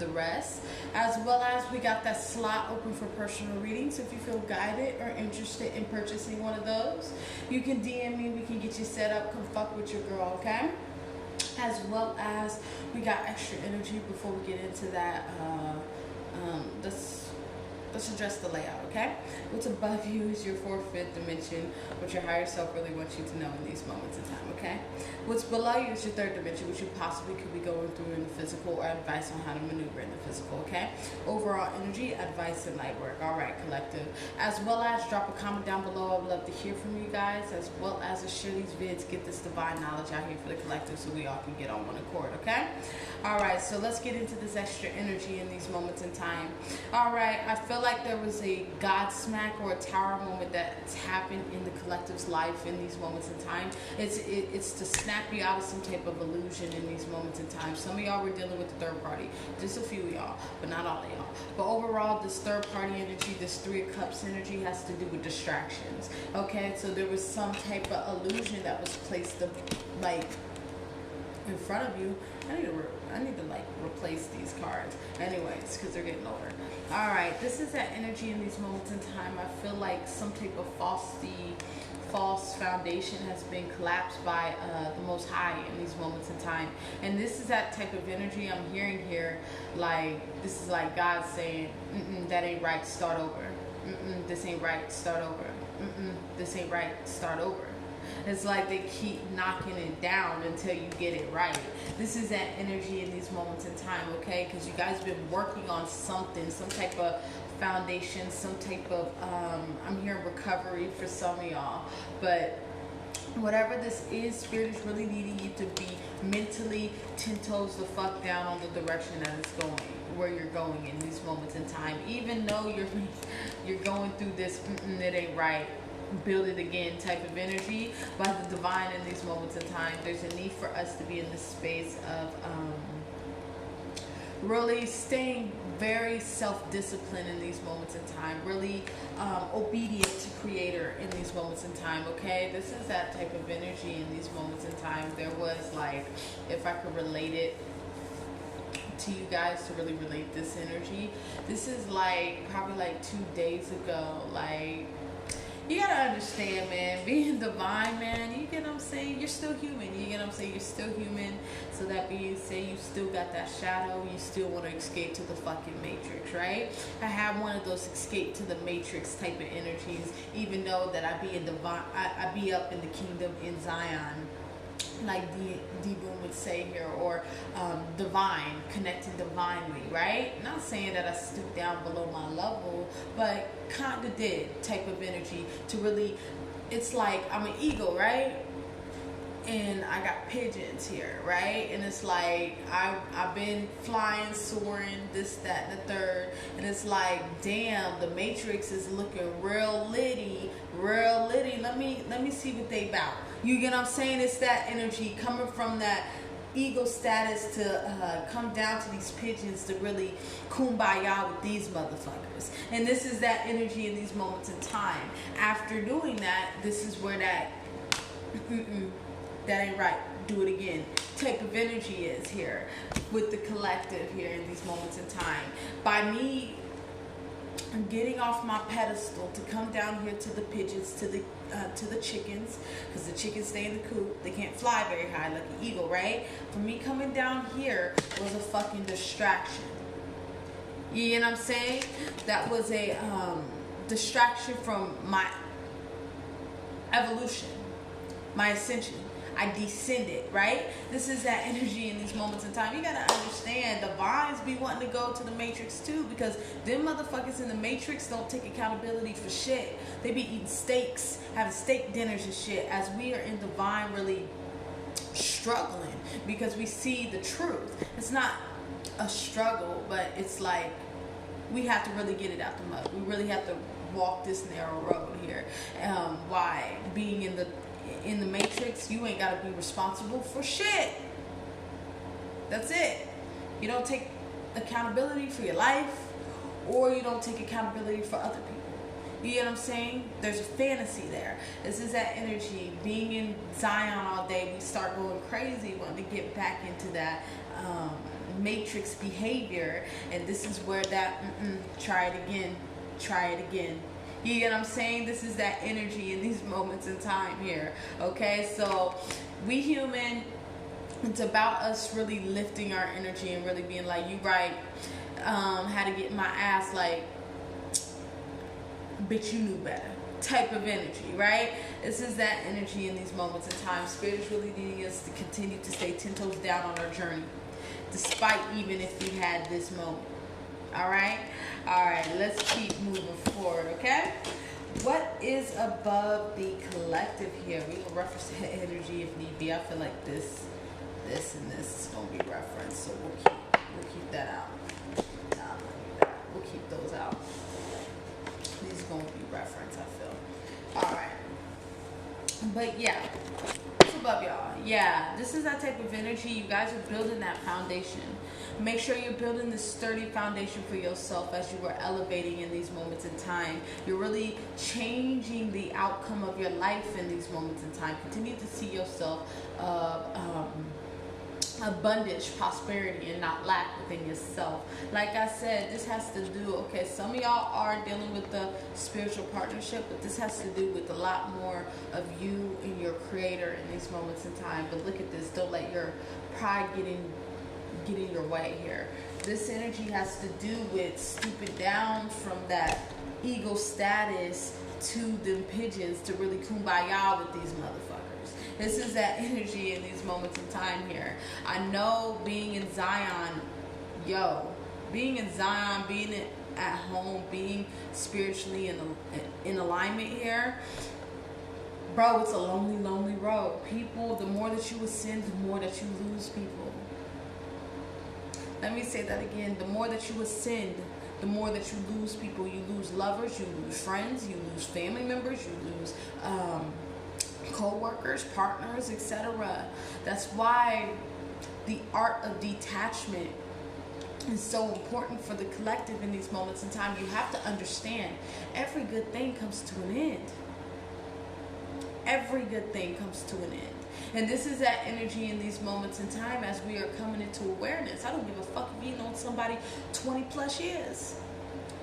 the rest. As well as we got that slot open for personal readings. If you feel guided or interested in purchasing one of those, you can DM me. We can get you set up. Come fuck with your girl, okay? As well as we got extra energy before we get into that. Let's address the layout, okay? What's above you is your fourth, fifth dimension, what your higher self really wants you to know in these moments in time, okay? What's below you is your third dimension, which you possibly could be going through in the physical, or advice on how to maneuver in the physical, okay? Overall energy, advice, and light work. All right, collective. As well as drop a comment down below. I would love to hear from you guys, as well as to share these vids, get this divine knowledge out here for the collective so we all can get on one accord, okay? All right, so let's get into this extra energy in these moments in time. All right, I feel like there was a God smack or a tower moment that's happened in the collective's life in these moments in time. It's to snap you out of some type of illusion in these moments in time. Some of y'all were dealing with the third party, just a few of y'all, but not all of y'all. But overall, this third party energy, this Three of Cups energy, has to do with distractions. Okay, so there was some type of illusion that was placed like in front of you. I need to like replace these cards anyways, because they're getting older. All right, this is that energy in these moments in time. I feel like some type of false foundation has been collapsed by the Most High in these moments in time. And this is that type of energy I'm hearing here. Like, this is like God saying, that ain't right, start over. This ain't right, start over. This ain't right, start over. It's like they keep knocking it down until you get it right. This is that energy in these moments in time, okay? Because you guys have been working on something, some type of foundation, some type of, I'm hearing recovery for some of y'all. But whatever this is, Spirit is really needing you to be mentally 10 toes the fuck down on the direction that it's going, where you're going in these moments in time. Even though you're going through this, it ain't right, build it again type of energy by the divine in these moments in time. There's a need for us to be in this space of really staying very self-disciplined in these moments in time, really obedient to Creator in these moments in time, okay? This is that type of energy in these moments in time. There was like, if I could relate it to you guys, to really relate this energy, this is like probably like 2 days ago. Like, you gotta understand, man, being divine, man, you get what I'm saying? You're still human, you get what I'm saying? You're still human. So that being said, you still got that shadow. You still want to escape to the fucking matrix, right? I have one of those escape to the matrix type of energies, even though that I be in divine, I be up in the kingdom in Zion, like D-Boom would say here, or divine, connecting divinely, right? Not saying that I stoop down below my level, but kind of did type of energy to really, it's like I'm an eagle, right? And I got pigeons here, right? And it's like I've been flying, soaring, this, that, and the third. And it's like, damn, the matrix is looking real litty, real litty. Let me see what they about. You get what I'm saying? It's that energy coming from that ego status to come down to these pigeons to really kumbaya with these motherfuckers. And this is that energy in these moments in time. After doing that, this is where that that ain't right, do it again type of energy is here with the collective here in these moments in time. By me getting off my pedestal to come down here to the pigeons, to the chickens, because the chickens stay in the coop, they can't fly very high like an eagle, right? For me coming down here was a fucking distraction. You know what I'm saying? That was a distraction from my evolution, my ascension. I descended, right? This is that energy in these moments in time. You gotta understand, the vines be wanting to go to the matrix too, because them motherfuckers in the matrix don't take accountability for shit. They be eating steaks, having steak dinners and shit, as we are in divine really struggling because we see the truth. It's not a struggle, but it's like we have to really get it out the mud. We really have to walk this narrow road here. Why? Being in the matrix, you ain't gotta be responsible for shit. That's it. You don't take accountability for your life, or you don't take accountability for other people. You get what I'm saying? There's a fantasy there. This is that energy. Being in Zion all day, we start going crazy, wanting to get back into that matrix behavior, and this is where that try it again, try it again. You get what I'm saying? This is that energy in these moments in time here. Okay, so we human, it's about us really lifting our energy and really being like, you right, how to get my ass, like, bitch, you knew better type of energy, right? This is that energy in these moments in time. Spirit is really needing us to continue to stay 10 toes down on our journey, despite even if we had this moment. All right, let's keep moving forward. Okay, what is above the collective here? We will reference the energy if need be. I feel like this and this is gonna be referenced, so we'll keep that out. We'll keep those out. These are gonna be referenced, I feel. All right, but yeah, what's above y'all? Yeah, this is that type of energy. You guys are building that foundation. Make sure you're building this sturdy foundation for yourself as you are elevating in these moments in time. You're really changing the outcome of your life in these moments in time. Continue to see yourself abundance, prosperity, and not lack within yourself. Like I said, this has to do, okay, some of y'all are dealing with the spiritual partnership, but this has to do with a lot more of you and your creator in these moments in time. But look at this, don't let your pride get in your way here. This energy has to do with stooping down from that ego status to them pigeons to really kumbaya with these motherfuckers. This is that energy in these moments in time here. I know being in Zion, being in Zion, being at home, being spiritually in alignment here, bro, it's a lonely, lonely road. People, the more that you ascend, the more that you lose people. Let me say that again. The more that you ascend, the more that you lose people. You lose lovers, you lose friends, you lose family members, you lose co-workers, partners, etc. That's why the art of detachment is so important for the collective in these moments in time. You have to understand every good thing comes to an end. Every good thing comes to an end. And this is that energy in these moments in time as we are coming into awareness. I don't give a fuck if you've known somebody 20 plus years.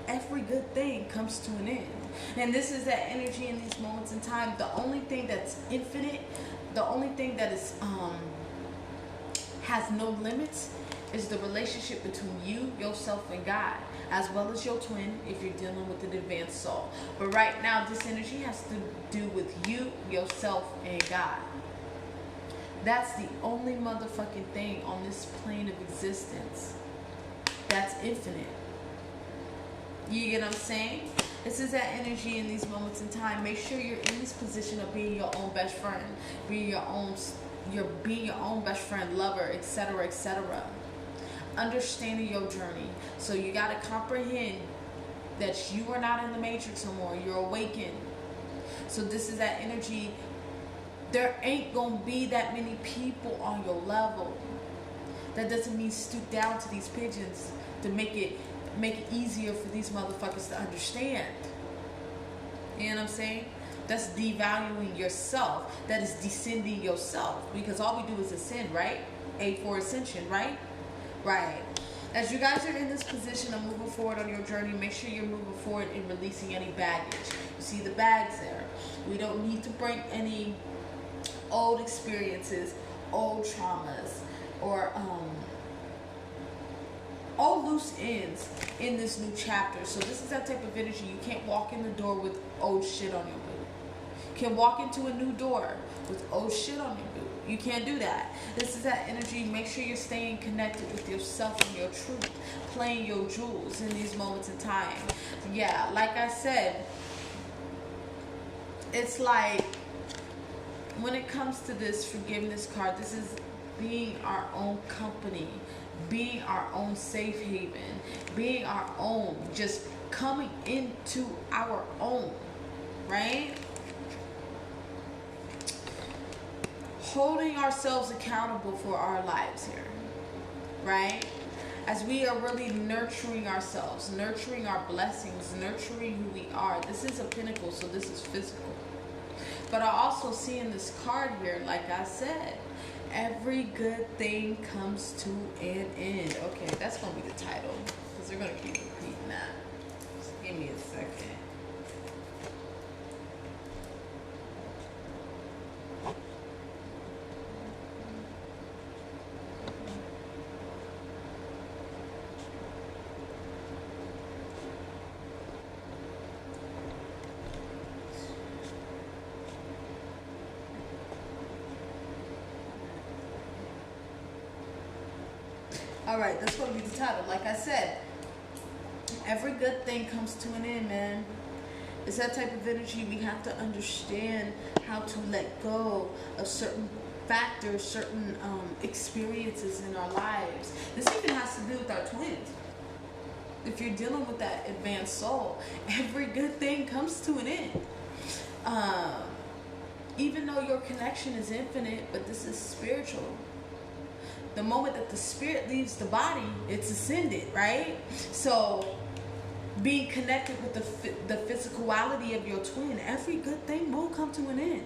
Every good thing comes to an end. And this is that energy in these moments in time. The only thing that's infinite, the only thing that is has no limits is the relationship between you, yourself, and God, as well as your twin if you're dealing with an advanced soul. But right now, this energy has to do with you, yourself, and God. That's the only motherfucking thing on this plane of existence that's infinite. You get what I'm saying? This is that energy in these moments in time. Make sure you're in this position of being your own best friend, being your own best friend, lover, etc., etc. Understanding your journey. So you got to comprehend that you are not in the matrix no more. You're awakened. So this is that energy. There ain't gonna be that many people on your level. That doesn't mean stoop down to these pigeons to make it easier for these motherfuckers to understand. You know what I'm saying? That's devaluing yourself. That is descending yourself. Because all we do is ascend, right? A for ascension, right? Right. As you guys are in this position of moving forward on your journey, make sure you're moving forward in releasing any baggage. You see the bags there. We don't need to bring any old experiences, old traumas, or all loose ends in this new chapter. So this is that type of energy. You can't walk in the door with old shit on your boot. You can walk into a new door with old shit on your boot. You can't do that. This is that energy. Make sure you're staying connected with yourself and your truth, playing your jewels in these moments in time. Yeah, like I said, it's like when it comes to this forgiveness card, this is being our own company, being our own safe haven, being our own, just coming into our own, right? Holding ourselves accountable for our lives here, right? As we are really nurturing ourselves, nurturing our blessings, nurturing who we are. This is a pinnacle, so this is physical. But I also see in this card here, like I said, Every good thing comes to an end. Okay, that's going to be the title. Because they're going to keep repeating that. Just give me a second. Alright, that's going to be the title. Like I said, every good thing comes to an end, man. It's that type of energy. We have to understand how to let go of certain factors, certain experiences in our lives. This even has to do with our twins. If you're dealing with that advanced soul, every good thing comes to an end. Even though your connection is infinite, but this is spiritual. The moment that the spirit leaves the body, it's ascended, right? So, being connected with the physicality of your twin, every good thing will come to an end.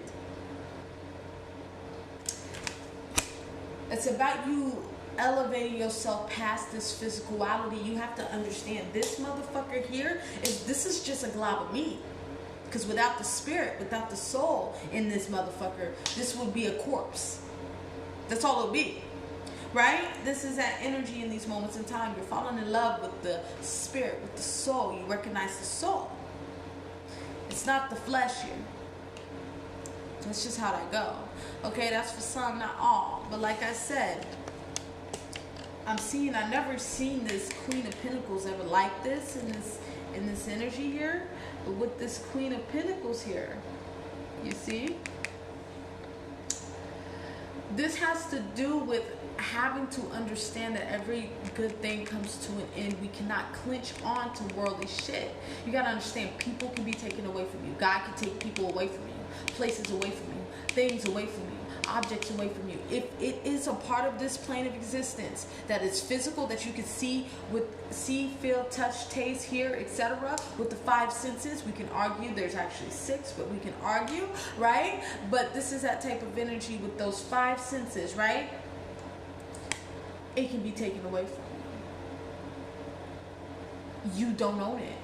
It's about you elevating yourself past this physicality. You have to understand this motherfucker here this is just a glob of meat. Because without the spirit, without the soul in this motherfucker, this would be a corpse. That's all it'll be. Right? This is that energy in these moments in time. You're falling in love with the spirit, with the soul. You recognize the soul. It's not the flesh here. That's just how that go. Okay, that's for some, not all. But like I said, I never seen this Queen of Pentacles ever like this in this energy here. But with this Queen of Pentacles here, you see? This has to do with having to understand that every good thing comes to an end. We cannot clinch on to worldly shit. You gotta understand, people can be taken away from you. God can take people away from you, places away from you, things away from you, objects away from you. If it is a part of this plane of existence that is physical, that you can see, feel, touch, taste, hear, etc., with the five senses, we can argue there's actually six, but we can argue, right? But this is that type of energy with those five senses, right? It can be taken away from you. You don't own it.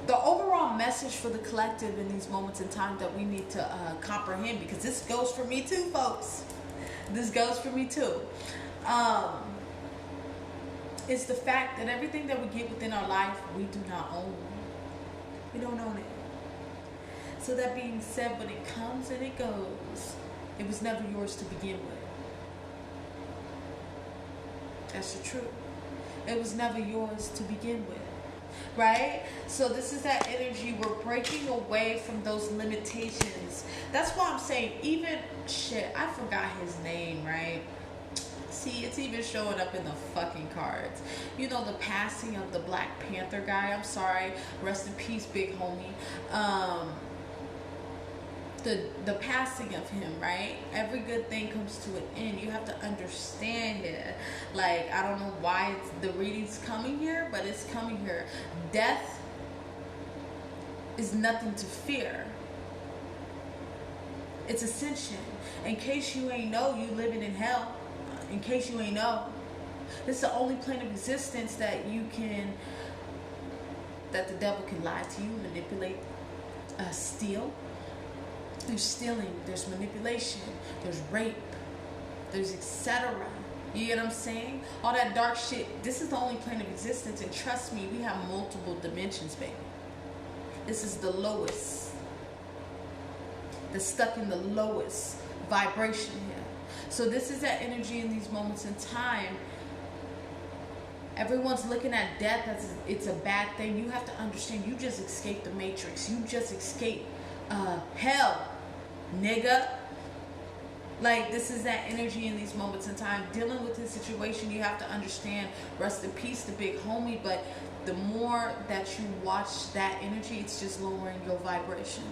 The overall message for the collective in these moments in time that we need to comprehend, because this goes for me too, folks. This goes for me too. Is the fact that everything that we get within our life, we do not own. We don't own it. So that being said, when it comes and it goes, it was never yours to begin with. That's the truth. It was never yours to begin with. Right? So this is that energy. We're breaking away from those limitations. That's why I'm saying, even I forgot his name, right? See, it's even showing up in the fucking cards. You know, the passing of the Black Panther guy. I'm sorry. Rest in peace, big homie. The passing of him, right? Every good thing comes to an end. You have to understand it. Like, I don't know why the reading's coming here, but it's coming here. Death is nothing to fear. It's ascension. In case you ain't know, you living in hell. In case you ain't know, this is the only plane of existence that the devil can lie to you, manipulate, steal. There's stealing, there's manipulation, there's rape, there's etc. You get what I'm saying? All that dark shit. This is the only plane of existence, and trust me, we have multiple dimensions, baby. This is the lowest. That's stuck in the lowest vibration here. So this is that energy in these moments in time. Everyone's looking at death as it's a bad thing. You have to understand, you just escaped the matrix. You just escaped hell, nigga. Like, this is that energy in these moments in time. Dealing with this situation, you have to understand, rest in peace, the big homie. But the more that you watch that energy, it's just lowering your vibration.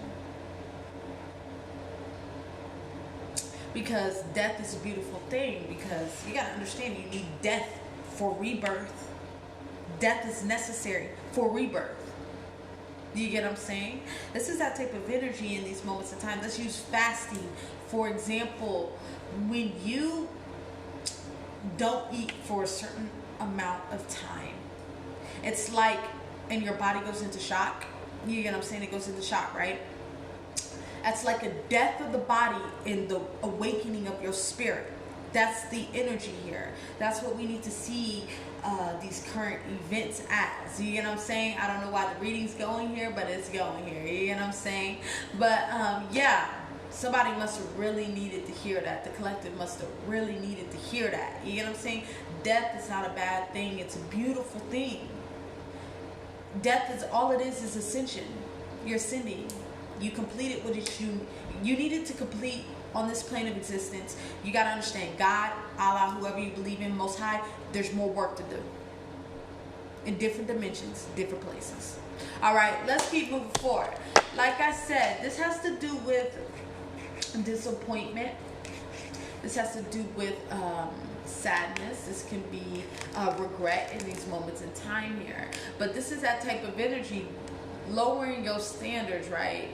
Because death is a beautiful thing. Because you got to understand, you need death for rebirth. Death is necessary for rebirth. Do you get what I'm saying? This is that type of energy in these moments of time. Let's use fasting. For example, when you don't eat for a certain amount of time, it's like, and your body goes into shock. You get what I'm saying? It goes into shock, right? That's like a death of the body in the awakening of your spirit. That's the energy here. That's what we need to see these current events as. You get what I'm saying? I don't know why the reading's going here, but it's going here. You get what I'm saying? But yeah, somebody must have really needed to hear that. The collective must have really needed to hear that. You get what I'm saying? Death is not a bad thing. It's a beautiful thing. Death is all it is ascension. You're ascending. You completed what you needed to complete on this plane of existence. You got to understand, God, Allah, whoever you believe in, Most High, there's more work to do. In different dimensions, different places. All right, let's keep moving forward. Like I said, this has to do with disappointment. This has to do with sadness. This can be regret in these moments in time here. But this is that type of energy, lowering your standards, right?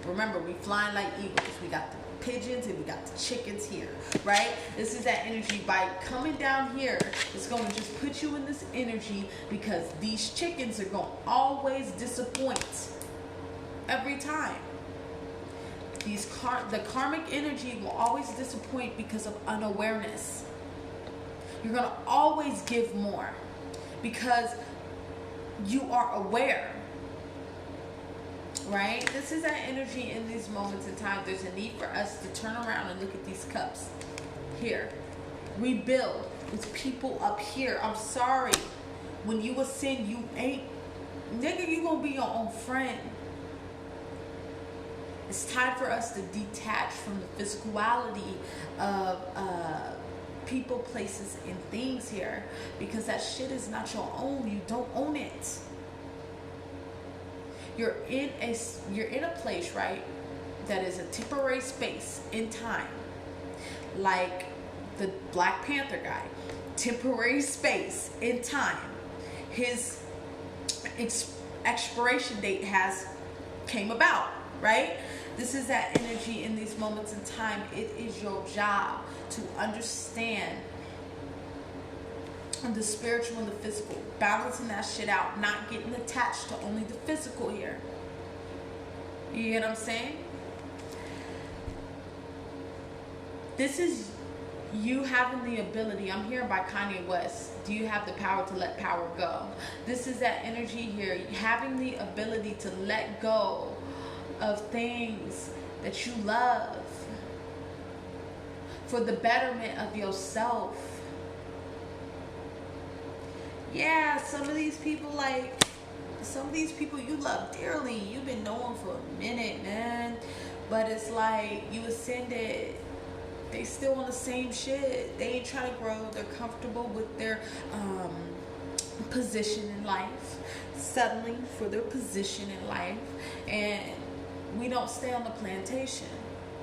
Remember, we flying like eagles. We got the pigeons and we got the chickens here, right? This is that energy. By coming down here, it's going to just put you in this energy, because these chickens are going to always disappoint every time. The karmic energy will always disappoint because of unawareness. You're going to always give more because you are aware. Right? This is that energy in these moments in time. There's a need for us to turn around and look at these cups. Here. Rebuild. It's people up here. I'm sorry. When you ascend, you ain't... Nigga, you gonna be your own friend. It's time for us to detach from the physicality of people, places, and things here. Because that shit is not your own. You don't own it. You're in a place, right, that is a temporary space in time, like the Black Panther guy. Temporary space in time. His expiration date came about, right? This is that energy in these moments in time. It is your job to understand the spiritual and the physical, balancing that shit out, not getting attached to only the physical here. You get what I'm saying? This is you having the ability. I'm hearing by Kanye West. Do you have the power to let power go? This is that energy here, having the ability to let go of things that you love for the betterment of yourself. Yeah, some of these people you love dearly, you've been knowing for a minute, man. But it's like you ascended. They still on the same shit. They ain't trying to grow. They're comfortable with their position in life, settling for their position in life. And we don't stay on the plantation.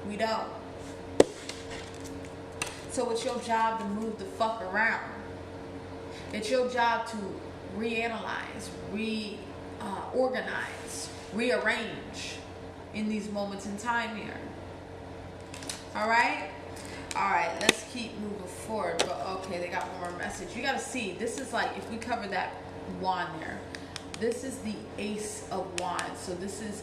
We don't. So it's your job to move the fuck around. It's your job to reanalyze, reorganize, rearrange in these moments in time here. All right? All right, let's keep moving forward. But okay, they got one more message. You got to see, this is like, if we cover that wand there, this is the Ace of Wands. So this is,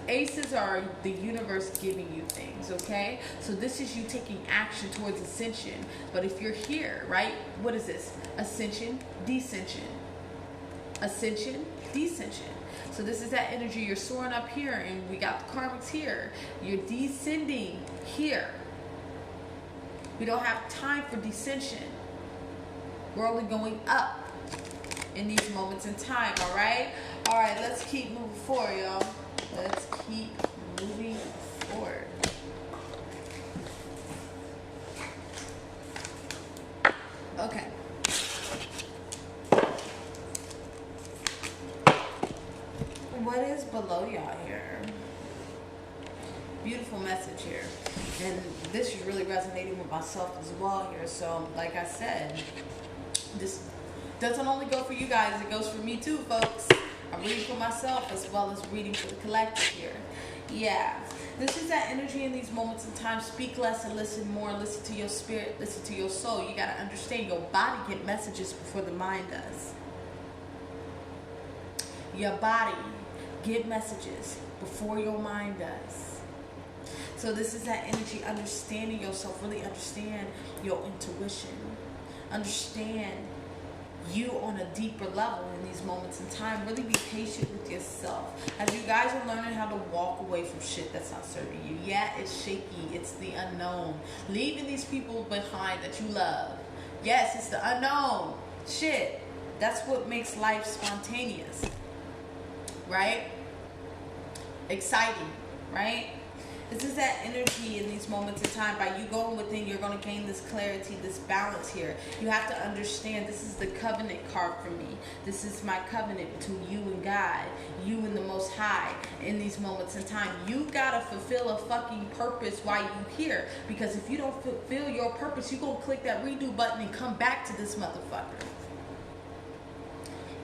aces are the universe giving you things, okay? So this is you taking action towards ascension. But if you're here, right, what is this? Ascension, descension. Ascension, descension. So this is that energy. You're soaring up here, and we got the karmics here. You're descending here. We don't have time for descension. We're only going up in these moments in time, all right? All right, let's keep moving forward, y'all. Let's keep moving forward. Okay. What is below y'all here? Beautiful message here. And this is really resonating with myself as well here. So, like I said, this doesn't only go for you guys, it goes for me too, folks. I'm reading for myself as well as reading for the collective here. Yeah. This is that energy in these moments in time. Speak less and listen more. Listen to your spirit. Listen to your soul. You got to understand your body get messages before the mind does. Your body get messages before your mind does. So this is that energy, understanding yourself. Really understand your intuition. Understand you on a deeper level in these moments in time. Really be patient with yourself as you guys are learning how to walk away from shit that's not serving you. Yeah, it's shaky, it's the unknown, leaving these people behind that you love. Yes, it's the unknown shit. That's what makes life spontaneous, right? Exciting, right? This is that energy in these moments in time. By you going within, you're going to gain this clarity, this balance here. You have to understand this is the covenant card for me. This is my covenant between you and God, you and the Most High in these moments in time. You got to fulfill a fucking purpose while you here. Because if you don't fulfill your purpose, you're going to click that redo button and come back to this motherfucker.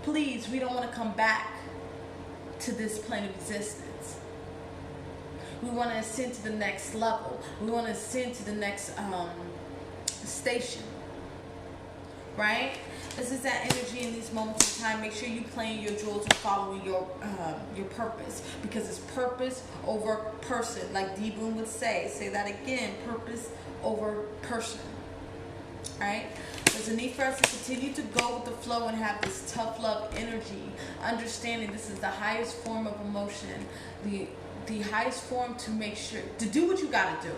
Please, we don't want to come back to this plane of existence. We want to ascend to the next level. We want to ascend to the next station. Right? This is that energy in these moments of time. Make sure you playing your jewels and following your purpose. Because it's purpose over person. Like D. Boone would say. Say that again. Purpose over person. Right? There's a need for us to continue to go with the flow and have this tough love energy. Understanding this is the highest form of emotion. The highest form to make sure to do what you gotta do.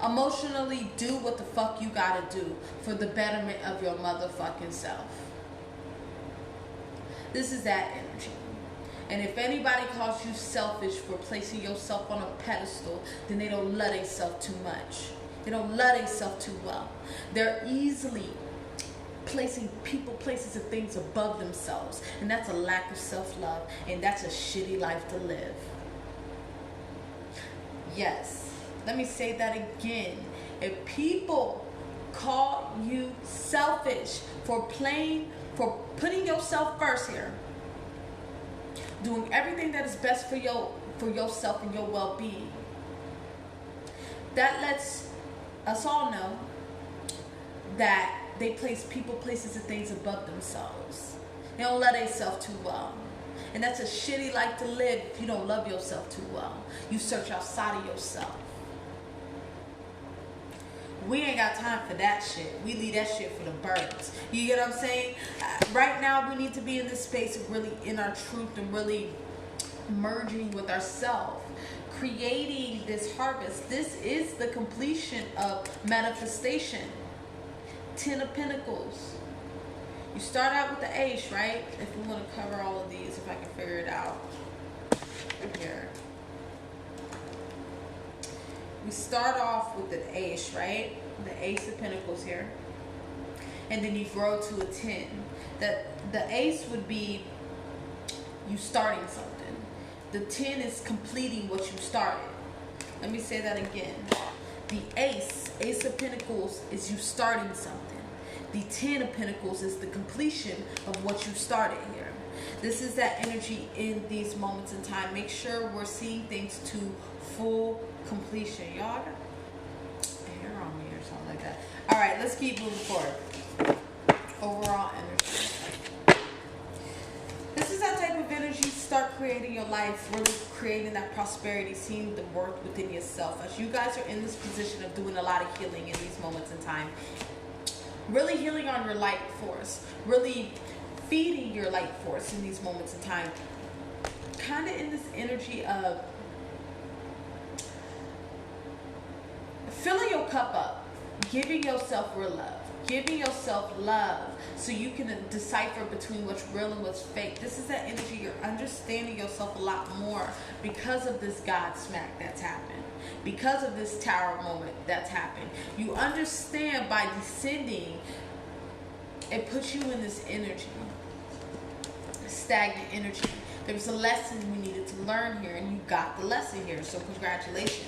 Emotionally do what the fuck you gotta do for the betterment of your motherfucking self. This is that energy. And if anybody calls you selfish for placing yourself on a pedestal, then they don't love themselves too much. They don't love themselves too well. They're easily placing people, places, and things above themselves. And that's a lack of self-love. And that's a shitty life to live. Yes, let me say that again. If people call you selfish for putting yourself first here, doing everything that is best for yourself and your well-being, that lets us all know that they place people, places, and things above themselves. They don't love themselves too well. And that's a shitty life to live if you don't love yourself too well. You search outside of yourself. We ain't got time for that shit. We leave that shit for the birds. You get what I'm saying? Right now, we need to be in this space of really in our truth and really merging with ourselves. Creating this harvest. This is the completion of manifestation. 10 of Pentacles. You start out with the Ace, right? If we want to cover all of these, if I can figure it out. Here. We start off with the Ace, right? The Ace of Pentacles here. And then you grow to a 10. The Ace would be you starting something. The 10 is completing what you started. Let me say that again. The Ace of Pentacles, is you starting something. The 10 of Pentacles is the completion of what you started here. This is that energy in these moments in time. Make sure we're seeing things to full completion. Y'all got hair on me or something like that. All right, let's keep moving forward. Overall energy. This is that type of energy. Start creating your life, really creating that prosperity, seeing the worth within yourself. As you guys are in this position of doing a lot of healing in these moments in time. Really healing on your light force. Really feeding your light force in these moments in time. Kind of in this energy of filling your cup up. Giving yourself real love. Giving yourself love so you can decipher between what's real and what's fake. This is that energy. You're understanding yourself a lot more because of this God smack that's happened. Because of this tower moment that's happened. You understand by descending, it puts you in this energy. Stagnant energy. There was a lesson we needed to learn here, and you got the lesson here. So congratulations.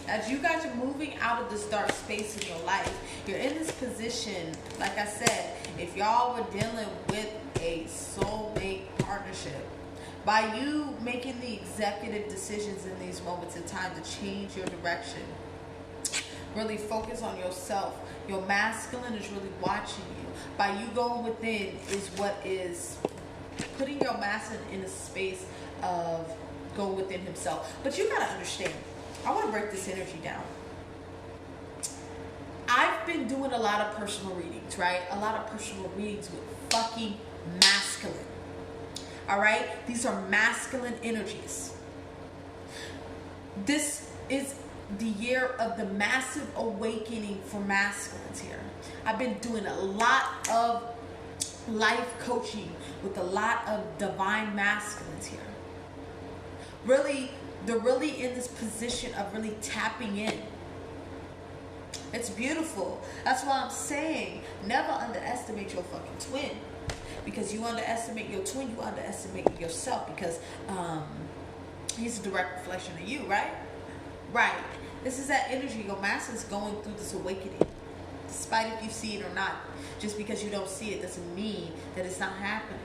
As you guys are moving out of this dark space in your life, you're in this position, like I said, if y'all were dealing with a soulmate partnership, by you making the executive decisions in these moments in time to change your direction, really focus on yourself. Your masculine is really watching you. By you going within is what is putting your masculine in a space of going within himself. But you gotta understand, I want to break this energy down. I've been doing a lot of personal readings, right? A lot of personal readings with fucking masculine. All right? These are masculine energies. This is the year of the massive awakening for masculines here. I've been doing a lot of life coaching with a lot of divine masculines here. Really, they're really in this position of really tapping in. It's beautiful. That's why I'm saying never underestimate your fucking twin. Because you underestimate your twin, you underestimate yourself. Because he's a direct reflection of you, right? Right. This is that energy. Your master is going through this awakening. Despite if you see it or not. Just because you don't see it doesn't mean that it's not happening.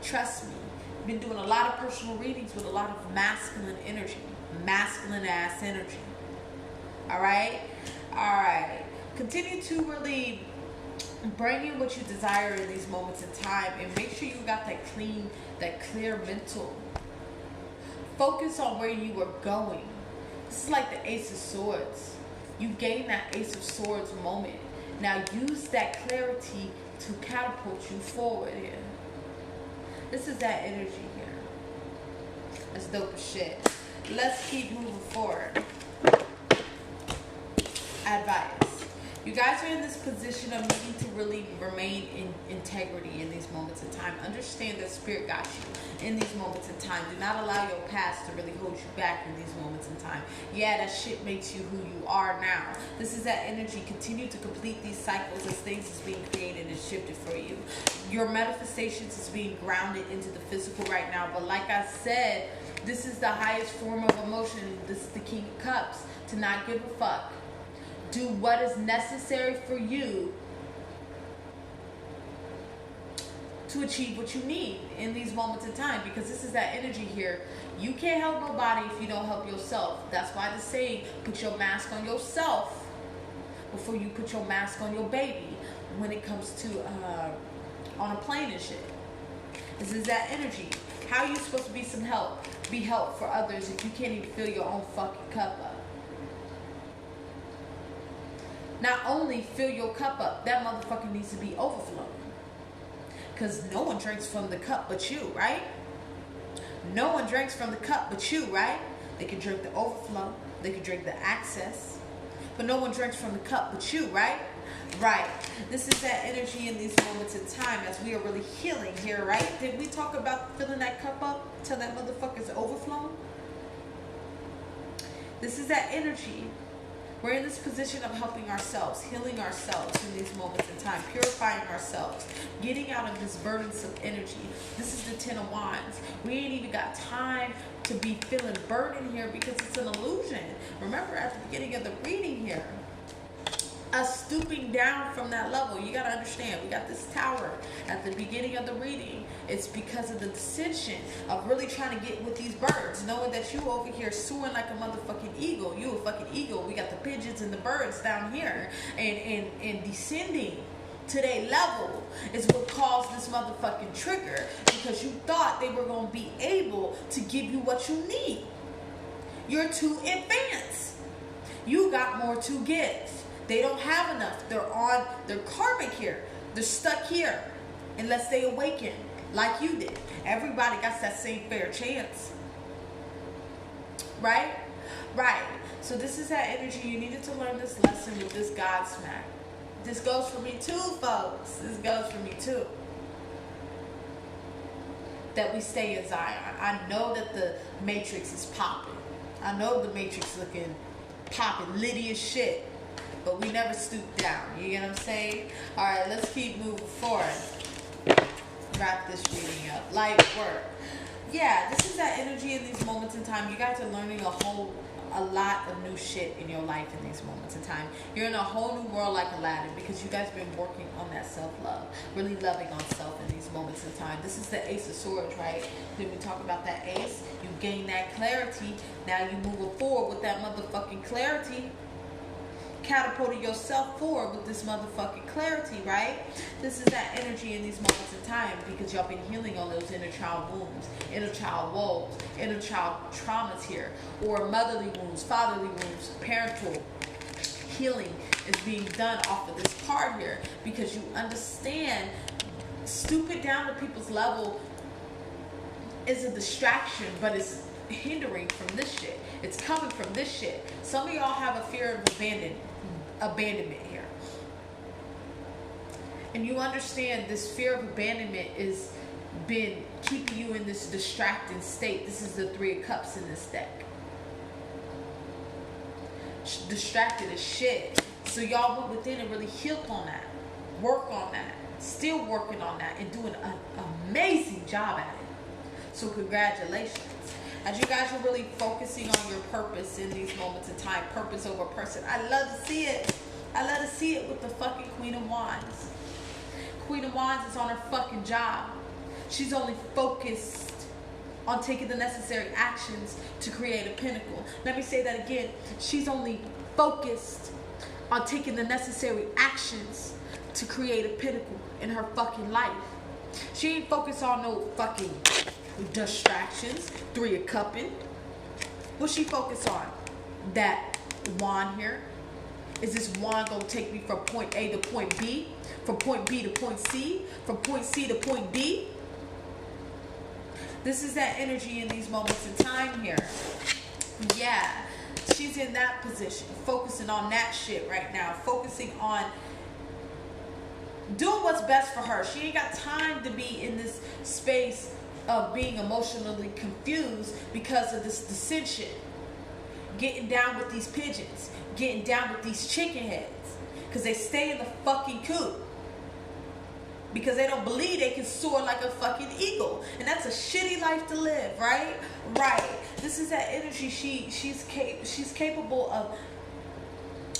Trust me. I've been doing a lot of personal readings with a lot of masculine energy. Masculine ass energy. Alright? Alright. Continue to really bring in what you desire in these moments in time. And make sure you got that clean, that clear mental. Focus on where you are going. This is like the Ace of Swords. You gain that Ace of Swords moment. Now use that clarity to catapult you forward here. This is that energy here. That's dope as shit. Let's keep moving forward. Advice. You guys are in this position of needing to really remain in integrity in these moments in time. Understand that Spirit got you in these moments in time. Do not allow your past to really hold you back in these moments in time. Yeah, that shit makes you who you are now. This is that energy. Continue to complete these cycles as things is being created and shifted for you. Your manifestations is being grounded into the physical right now. But like I said, this is the highest form of emotion. This is the King of Cups. To not give a fuck. Do what is necessary for you to achieve what you need in these moments in time. Because this is that energy here. You can't help nobody if you don't help yourself. That's why the saying, put your mask on yourself before you put your mask on your baby when it comes to on a plane and shit. This is that energy. How are you supposed to be some help? Be help for others if you can't even fill your own fucking cup up? Not only fill your cup up, that motherfucker needs to be overflowing. Because no one drinks from the cup but you, right? No one drinks from the cup but you, right? They can drink the overflow. They can drink the access. But no one drinks from the cup but you, right? Right. This is that energy in these moments in time as we are really healing here, right? Did we talk about filling that cup up till that motherfucker's overflowing? This is that energy. We're in this position of helping ourselves, healing ourselves in these moments in time, purifying ourselves, getting out of this burdensome energy. This is the 10 of Wands. We ain't even got time to be feeling burdened here because it's an illusion. Remember at the beginning of the reading here, us stooping down from that level. You got to understand, we got this tower at the beginning of the reading. It's because of the decision of really trying to get with these birds, knowing that you over here soaring like a motherfucking eagle. You a fucking eagle. We got the pigeons and the birds down here, and descending to their level is what caused this motherfucking trigger, because you thought they were going to be able to give you what you need. You're too advanced. You got more to give. They don't have enough. They're karmic here. They're stuck here unless they awaken like you did. Everybody got that same fair chance. Right? Right. So this is that energy. You needed to learn this lesson with this God smack. This goes for me too, folks. This goes for me too. That we stay in Zion. I know that the Matrix is popping. I know the Matrix looking popping, litty as shit. But we never stoop down. You get what I'm saying? Alright, let's keep moving forward. Wrap this reading up. Light work. Yeah, this is that energy in these moments in time. You guys are learning a lot of new shit in your life in these moments in time. You're in a whole new world like Aladdin because you guys been working on that self-love, really loving on self in these moments in time. This is the Ace of Swords, right? Then we talk about that ace. You gain that clarity. Now you moving forward with that motherfucking clarity. Catapulting yourself forward with this motherfucking clarity, right? This is that energy in these moments in time because y'all been healing on those inner child wounds, inner child woes, inner child traumas here, or motherly wounds, fatherly wounds, parental healing is being done off of this card here because you understand stupid down to people's level is a distraction, but it's hindering from this shit. It's coming from this shit. Some of y'all have a fear of abandonment here. And you understand this fear of abandonment is been keeping you in this distracted state. This is the Three of Cups in this deck. Distracted as shit. So y'all went within and really healed on that. Work on that. Still working on that and doing an amazing job at it. So congratulations. As you guys are really focusing on your purpose in these moments of time, purpose over person. I love to see it. I love to see it with the fucking Queen of Wands. Queen of Wands is on her fucking job. She's only focused on taking the necessary actions to create a pinnacle. Let me say that again. She's only focused on taking the necessary actions to create a pinnacle in her fucking life. She ain't focused on no fucking distractions. Three of Cupping. What she focused on? That wand here. Is this wand gonna take me from point A to point B? From point B to point C? From point C to point D? This is that energy in these moments in time here. Yeah. She's in that position. Focusing on that shit right now. Focusing on doing what's best for her. She ain't got time to be in this space of being emotionally confused because of this dissension. Getting down with these pigeons. Getting down with these chicken heads. Because they stay in the fucking coop. Because they don't believe they can soar like a fucking eagle. And that's a shitty life to live, right? Right. This is that energy. She's capable of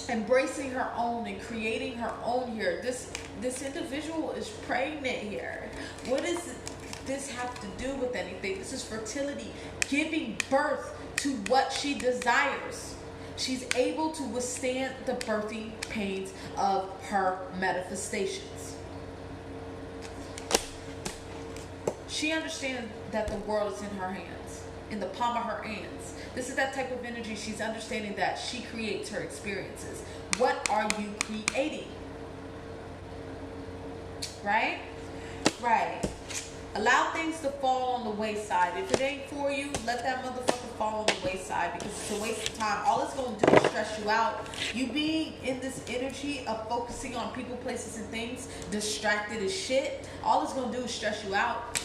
embracing her own and creating her own here. This individual is pregnant here. What does this have to do with anything? This is fertility, giving birth to what she desires. She's able to withstand the birthing pains of her manifestations. She understands that the world is in her hands, in the palm of her hands. This is that type of energy. She's understanding that she creates her experiences. What are you creating? Right? Right. Allow things to fall on the wayside. If it ain't for you, let that motherfucker fall on the wayside because it's a waste of time. All it's going to do is stress you out. You being in this energy of focusing on people, places, and things, distracted as shit, all it's going to do is stress you out.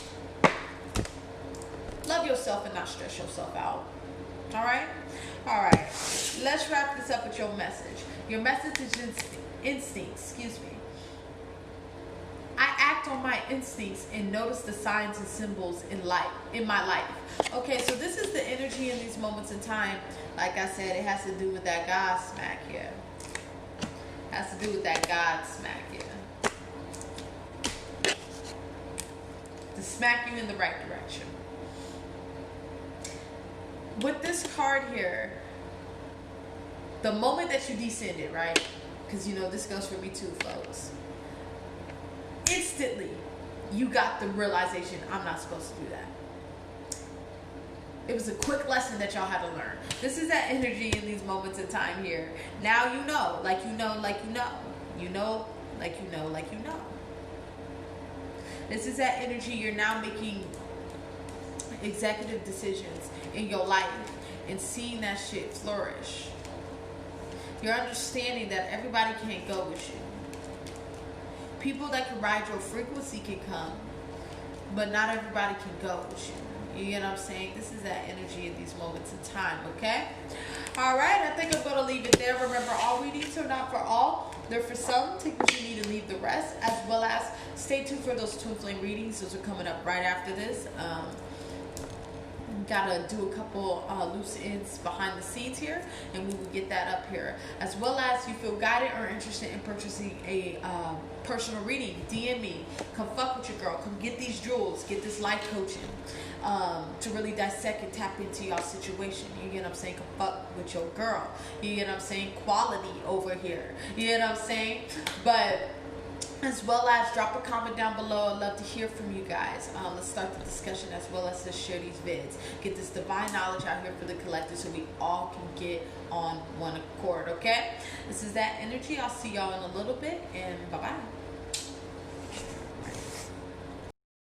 Love yourself and not stress yourself out. Alright? Alright. Let's wrap this up with your message. Your message is instinct. Excuse me. I act on my instincts and notice the signs and symbols in my life. Okay, so this is the energy in these moments in time. Like I said, it has to do with that God smack here. It has to do with that God smack here. To smack you in the right direction. With this card here, the moment that you descended, right? Because you know this goes for me too, folks. Instantly, you got the realization, I'm not supposed to do that. It was a quick lesson that y'all had to learn. This is that energy in these moments of time here. Now you know, like you know, like you know. You know, like you know, like you know. This is that energy. You're now making executive decisions in your life and seeing that shit flourish. You're understanding that everybody can't go with you. People that can ride your frequency can come, but not everybody can go with you. You get what I'm saying? This is that energy in these moments in time, okay? All right, I think I'm going to leave it there. Remember, all readings are not for all. They're for some. Take what you need and leave the rest, as well as stay tuned for those twin flame readings. Those are coming up right after this. gotta do a couple loose ends behind the scenes here, and we will get that up here. As well as you feel guided or interested in purchasing a personal reading, DM me. Come fuck with your girl. Come get these jewels. Get this life coaching to really dissect and tap into y'all situation. You get what I'm saying? Come fuck with your girl. You get what I'm saying? Quality over here. You get what I'm saying? But as well as drop a comment down below. I'd love to hear from you guys. Let's start the discussion, as well as to share these vids. Get this divine knowledge out here for the collective so we all can get on one accord, okay? This is that energy. I'll see y'all in a little bit, and bye-bye.